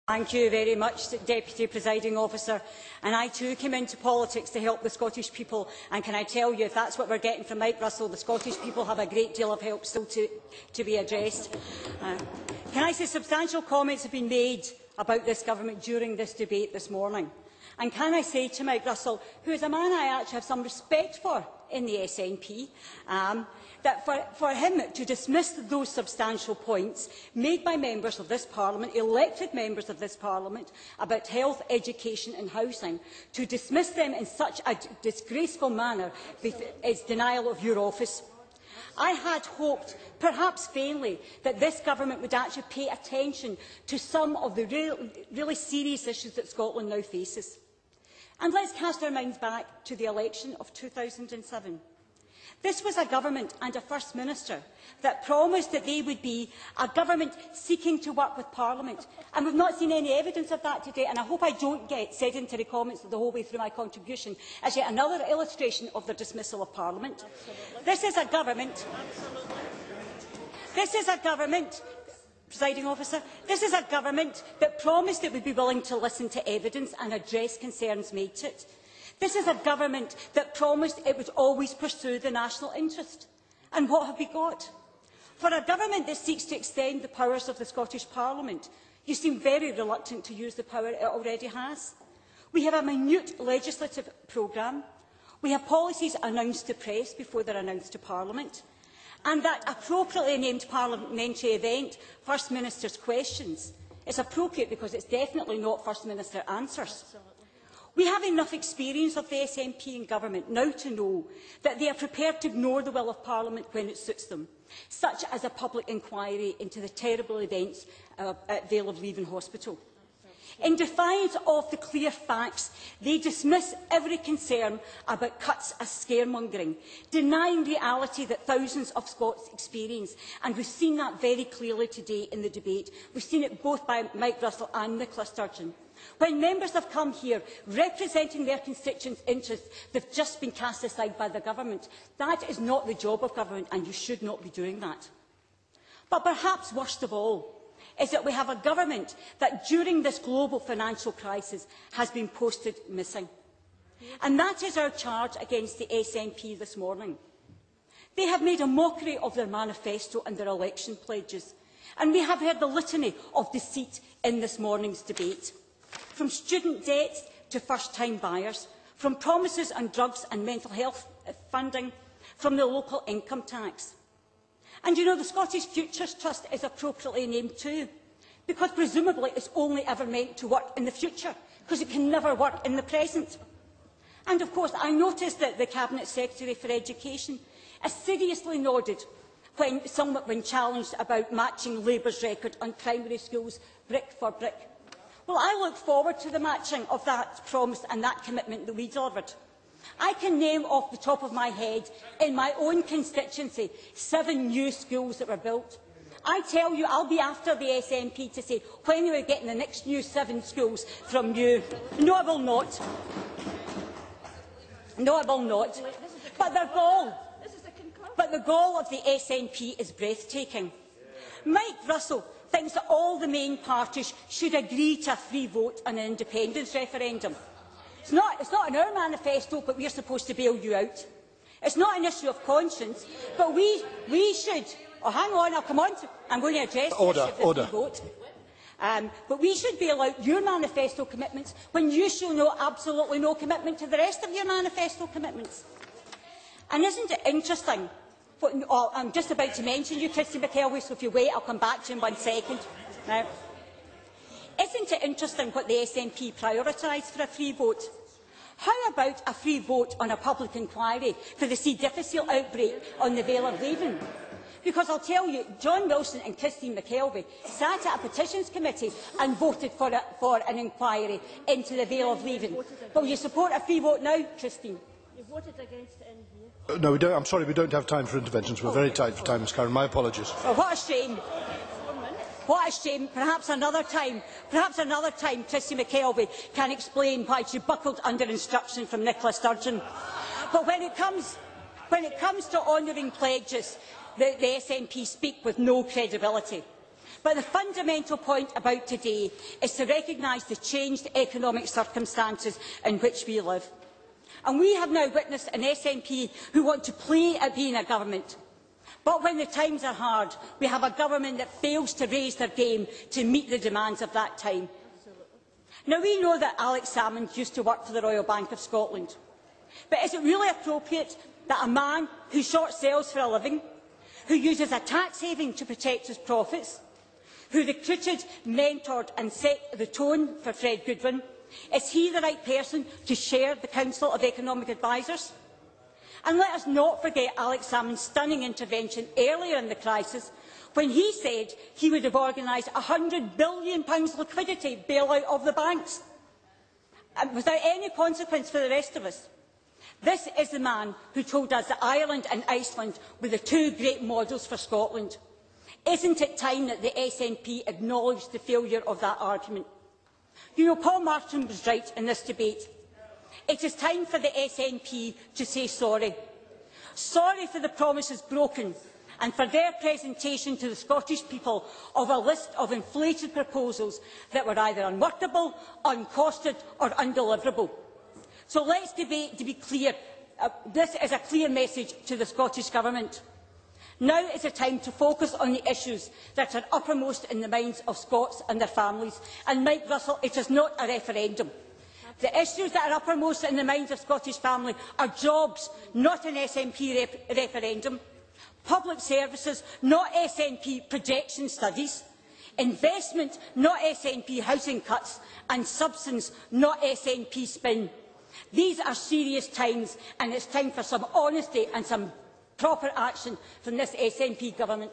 Thank you very much, Deputy Presiding Officer. And I too came into politics to help the Scottish people. And can I tell you, if that's what we're getting from Mike Russell, the Scottish people have a great deal of help still to be addressed. Can I say substantial comments have been made about this government during this debate this morning? And can I say to Mike Russell, who is a man I actually have some respect for in the SNP, that for him to dismiss those substantial points made by members of this Parliament, elected members of this Parliament, about health, education and housing, to dismiss them in such a disgraceful manner is denial of your office. I had hoped, perhaps vainly, that this government would actually pay attention to some of the really serious issues that Scotland now faces. And let's cast our minds back to the election of 2007. This was a government and a First Minister that promised that they would be a government seeking to work with Parliament. And we've not seen any evidence of that today, and I hope I don't get sedentary comments the whole way through my contribution as yet another illustration of the dismissal of Parliament. This is a government... Presiding Officer, this is a government that promised it would be willing to listen to evidence and address concerns made to it. This is a government that promised it would always pursue the national interest. And what have we got? For a government that seeks to extend the powers of the Scottish Parliament, you seem very reluctant to use the power it already has. We have a minute legislative programme. We have policies announced to press before they are announced to Parliament. And that appropriately named parliamentary event, First Minister's Questions, is appropriate because it's definitely not First Minister Answers. Absolutely. We have enough experience of the SNP in government now to know that they are prepared to ignore the will of Parliament when it suits them, such as a public inquiry into the terrible events at Vale of Leven Hospital. In defiance of the clear facts, they dismiss every concern about cuts as scaremongering, denying reality that thousands of Scots experience. And we've seen that very clearly today in the debate. We've seen it both by Mike Russell and Nicola Sturgeon. When members have come here representing their constituents' interests, they've just been cast aside by the government. That is not the job of government, and you should not be doing that. But perhaps worst of all is that we have a government that during this global financial crisis has been posted missing. And that is our charge against the SNP this morning. They have made a mockery of their manifesto and their election pledges, and we have heard the litany of deceit in this morning's debate. From student debts to first-time buyers, from promises on drugs and mental health funding, from the local income tax. And you know, the Scottish Futures Trust is appropriately named too, because presumably it's only ever meant to work in the future, because it can never work in the present. And of course, I noticed that the Cabinet Secretary for Education seriously nodded when challenged about matching Labour's record on primary schools brick for brick. Well, I look forward to the matching of that promise and that commitment that we delivered. I can name off the top of my head, in my own constituency, 7 new schools that were built. I tell you, I'll be after the SNP to say, when are we getting the next new 7 schools from you? No, I will not. No, I will not. But the goal of the SNP is breathtaking. Mike Russell thinks that all the main parties should agree to a free vote on an independence referendum. It's not in our manifesto, but we are supposed to bail you out. It's not an issue of conscience, but we should... Oh, hang on, I'll come on to... I'm going to address the issue of the free vote. But we should bail out your manifesto commitments when you show absolutely no commitment to the rest of your manifesto commitments. And isn't it interesting... I'm just about to mention you, Christy McKelvey, so if you wait, I'll come back to you in 1 second. Now, isn't it interesting what the SNP prioritised for a free vote? How about a free vote on a public inquiry for the C. difficile outbreak on the Vale of Leven? Because I'll tell you, John Wilson and Christine McKelvey sat at a petitions committee and voted for an inquiry into the Vale of Leven. Will you support a free vote now, Christine? You voted against it in here. No, we don't. I'm sorry, we don't have time for interventions. We're very tight for time, Ms. Curran. My apologies. Well, what a shame. What a shame. Perhaps another time, Christy McKelvey can explain why she buckled under instruction from Nicola Sturgeon. But when it comes to honouring pledges, the SNP speak with no credibility. But the fundamental point about today is to recognise the changed economic circumstances in which we live. And we have now witnessed an SNP who want to play at being a government. But when the times are hard, we have a government that fails to raise their game to meet the demands of that time. Now, we know that Alex Salmond used to work for the Royal Bank of Scotland. But is it really appropriate that a man who short sells for a living, who uses a tax haven to protect his profits, who recruited, mentored and set the tone for Fred Goodwin, is he the right person to chair the Council of Economic Advisers? And let us not forget Alex Salmond's stunning intervention earlier in the crisis, when he said he would have organised £100 billion liquidity bailout of the banks, and without any consequence for the rest of us. This is the man who told us that Ireland and Iceland were the two great models for Scotland. Isn't it time that the SNP acknowledged the failure of that argument? You know, Paul Martin was right in this debate. It is time for the SNP to say sorry. Sorry for the promises broken and for their presentation to the Scottish people of a list of inflated proposals that were either unworkable, uncosted or undeliverable. So let's debate to be clear. This is a clear message to the Scottish Government. Now is the time to focus on the issues that are uppermost in the minds of Scots and their families. And Mike Russell, it is not a referendum. The issues that are uppermost in the minds of Scottish families are jobs, not an SNP referendum, public services, not SNP projection studies, investment, not SNP housing cuts, and substance, not SNP spin. These are serious times, and it's time for some honesty and some proper action from this SNP government.